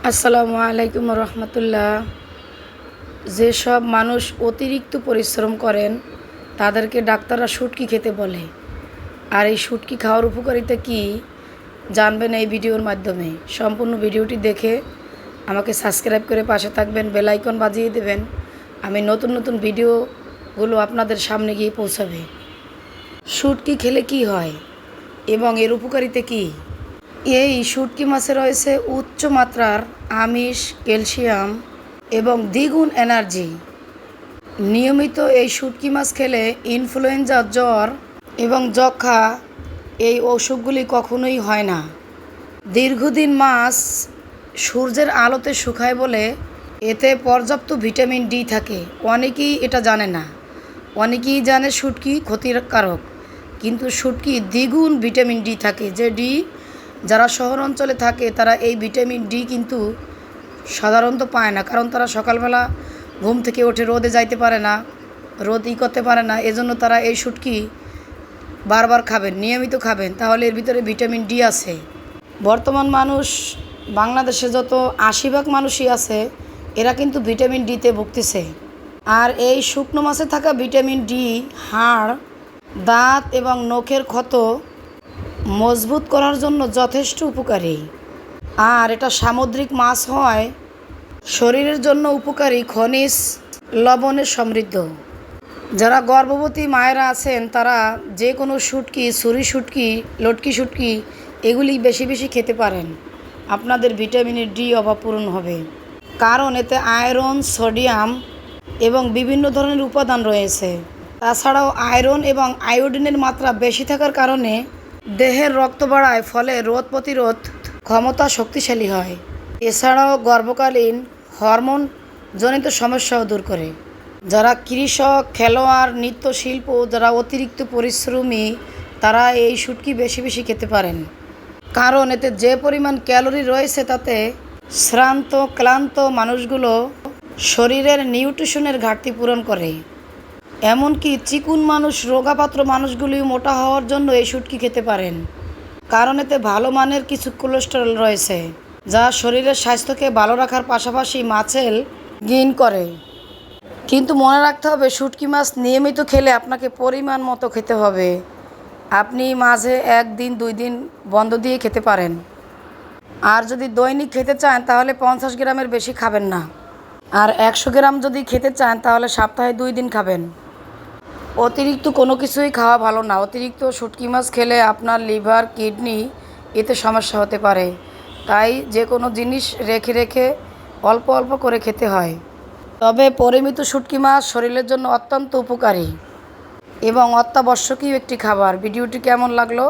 আসসালামু আলাইকুম রহমতুল্লাহ। যেসব মানুষ অতিরিক্ত পরিশ্রম করেন তাদেরকে ডাক্তাররা শুটকি খেতে বলে। আর এই শুটকি খাওয়ার উপকারিতা কি জানবেন এই ভিডিওর মাধ্যমে। সম্পূর্ণ ভিডিওটি দেখে আমাকে সাবস্ক্রাইব করে পাশে থাকবেন, বেল আইকন বাজিয়ে দেবেন। আমি নতুন নতুন ভিডিওগুলো আপনাদের সামনে গিয়ে পৌঁছাবে। শুটকি খেলে কি হয় এবং এর উপকারিতা কী? এই শুটকি মাছে রয়েছে উচ্চ মাত্রার আমিষ, ক্যালসিয়াম এবং দ্বিগুণ এনার্জি। নিয়মিত এই শুটকি মাছ খেলে ইনফ্লুয়েঞ্জা, জ্বর এবং যক্ষ্মা এই অসুখগুলি কখনোই হয় না। দীর্ঘদিন মাছ সূর্যের আলোতে শুকায় বলে এতে পর্যাপ্ত ভিটামিন ডি থাকে। অনেকেই এটা জানে না। অনেকেই জানে শুটকি ক্ষতিকারক, কিন্তু শুটকি দ্বিগুণ ভিটামিন ডি থাকে। যে ডি যারা শহর অঞ্চলে থাকে তারা এই ভিটামিন ডি কিন্তু সাধারণত পায় না, কারণ তারা সকালবেলা ঘুম থেকে উঠে রোদে যাইতে পারে না, রোদ করতে পারে না। এজন্য তারা এই শুটকি বারবার খাবেন, নিয়মিত খাবেন, তাহলে এর ভিতরে ভিটামিন ডি আছে। বর্তমান মানুষ বাংলাদেশে যত ৮০% মানুষই আছে এরা কিন্তু ভিটামিন ডিতে ভুগতেছে। আর এই শুকনো মাছে থাকা ভিটামিন ডি হাড়, দাঁত এবং নখের ক্ষত মজবুত করার জন্য যথেষ্ট উপকারী। আর এটা সামুদ্রিক মাছ হয় শরীরের জন্য উপকারী, খনিজ লবণে সমৃদ্ধ। যারা গর্ভবতী মায়েরা আছেন তারা যে কোনো শুটকি, ছুরি শুটকি, লটকি শুটকি এগুলি বেশি বেশি খেতে পারেন। আপনাদের ভিটামিনের ডি অভাব পূরণ হবে, কারণ এতে আয়রন, সোডিয়াম এবং বিভিন্ন ধরনের উপাদান রয়েছে। তাছাড়াও আয়রন এবং আয়োডিনের মাত্রা বেশি থাকার কারণে দেহের রক্ত বাড়ায়, ফলে রোগ প্রতিরোধ ক্ষমতা শক্তিশালী হয়। এছাড়াও গর্ভকালীন হরমোন জনিত সমস্যাও দূর করে। যারা কৃষক, খেলোয়াড়, নৃত্যশিল্প, যারা অতিরিক্ত পরিশ্রমী তারা এই শুটকি বেশি বেশি খেতে পারেন, কারণ এতে যে পরিমাণ ক্যালোরি রয়েছে তাতে শ্রান্ত ক্লান্ত মানুষগুলো শরীরের নিউট্রিশনের ঘাটতি পূরণ করে। এমনকি চিকুন মানুষ, রোগাপাত্র মানুষগুলিও মোটা হওয়ার জন্য এই শুটকি খেতে পারেন, কারণ এতে ভালো মানের কিছু কোলেস্টেরল রয়েছে যা শরীরের স্বাস্থ্যকে ভালো রাখার পাশাপাশি মাসেল গেইন করে। কিন্তু মনে রাখতে হবে, শুটকি মাছ নিয়মিত খেলে আপনাকে পরিমাণ মতো খেতে হবে। আপনি মাঝে 1 দিন 2 দিন বন্ধ দিয়ে খেতে পারেন। আর যদি দৈনিক খেতে চান তাহলে 50 গ্রামের বেশি খাবেন না। আর 100 গ্রাম যদি খেতে চান তাহলে সপ্তাহে 2 দিন খাবেন। অতিরিক্ত কোনো কিছুই খাওয়া ভালো না। অতিরিক্ত শুটকি মাছ খেলে আপনার লিভার, কিডনি এতে সমস্যা হতে পারে। তাই যে কোনো জিনিস রেখে রেখে অল্প অল্প করে খেতে হয়। তবে পরিমিত শুটকি মাছ শরীরের জন্য অত্যন্ত উপকারী এবং অত্যাবশ্যকীয় একটি খাবার। ভিডিওটি কেমন লাগলো